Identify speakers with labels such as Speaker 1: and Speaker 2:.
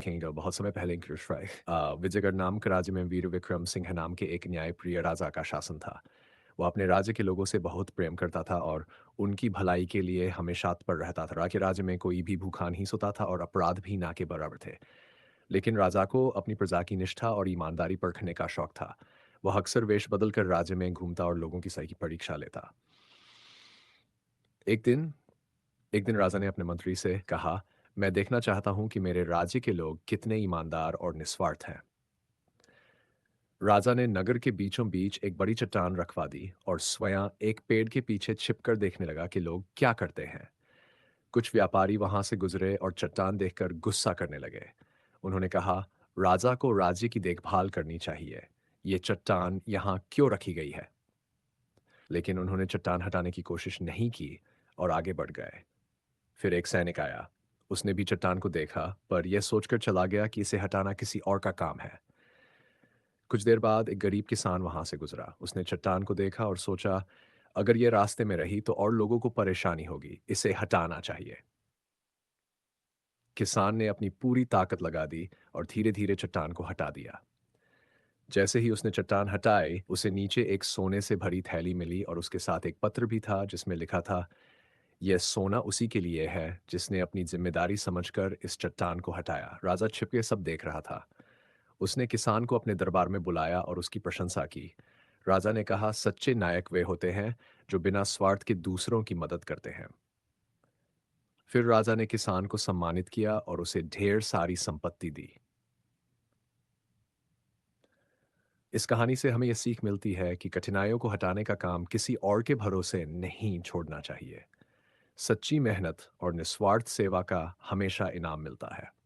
Speaker 1: Kingdom बहुत समय पहले इंग्लिश फ्राई विजयगढ़ नाम के राज्य में वीर विक्रम सिंह नाम के एक न्यायप्रिय राजा का शासन था। वो अपने राज्य के लोगों से बहुत प्रेम करता था और उनकी भलाई के लिए हमेशा तत्पर रहता था। राज्य में कोई भी भूखा नहीं सोता था और अपराध भी ना के बराबर थे। लेकिन राजा को अपनी प्रजा की निष्ठा और ईमानदारी परखने का शौक था। वह अक्सर वेश बदलकर राज्य में घूमता और लोगों की सही परीक्षा लेता। एक दिन एक दिन राजा ने अपने मंत्री से कहा, मैं देखना चाहता हूं कि मेरे राज्य के लोग कितने ईमानदार और निस्वार्थ हैं। राजा ने नगर के बीचों बीच एक बड़ी चट्टान रखवा दी और स्वयं एक पेड़ के पीछे छिपकर देखने लगा कि लोग क्या करते हैं। कुछ व्यापारी वहां से गुजरे और चट्टान देखकर गुस्सा करने लगे। उन्होंने कहा, राजा को राज्य की देखभाल करनी चाहिए। ये चट्टान यहाँ क्यों रखी गई है? लेकिन उन्होंने चट्टान हटाने की कोशिश नहीं की और आगे बढ़ गए। फिर एक सैनिक आया। उसने भी चट्टान को देखा, पर यह सोचकर चला गया कि इसे हटाना किसी और का काम है। कुछ देर बाद एक गरीब किसान वहां से गुजरा। उसने चट्टान को देखा और सोचा, अगर यह रास्ते में रही तो और लोगों को परेशानी होगी, इसे हटाना चाहिए। किसान ने अपनी पूरी ताकत लगा दी और धीरे धीरे चट्टान को हटा दिया। जैसे ही उसने चट्टान हटाई, उसे नीचे एक सोने से भरी थैली मिली और उसके साथ एक पत्र भी था जिसमें लिखा था, यह सोना उसी के लिए है जिसने अपनी जिम्मेदारी समझकर इस चट्टान को हटाया। राजा छिपके सब देख रहा था। उसने किसान को अपने दरबार में बुलाया और उसकी प्रशंसा की। राजा ने कहा, सच्चे नायक वे होते हैं जो बिना स्वार्थ के दूसरों की मदद करते हैं। फिर राजा ने किसान को सम्मानित किया और उसे ढेर सारी संपत्ति दी। इस कहानी से हमें यह सीख मिलती है कि कठिनाइयों को हटाने का काम किसी और के भरोसे नहीं छोड़ना चाहिए। सच्ची मेहनत और निस्वार्थ सेवा का हमेशा इनाम मिलता है।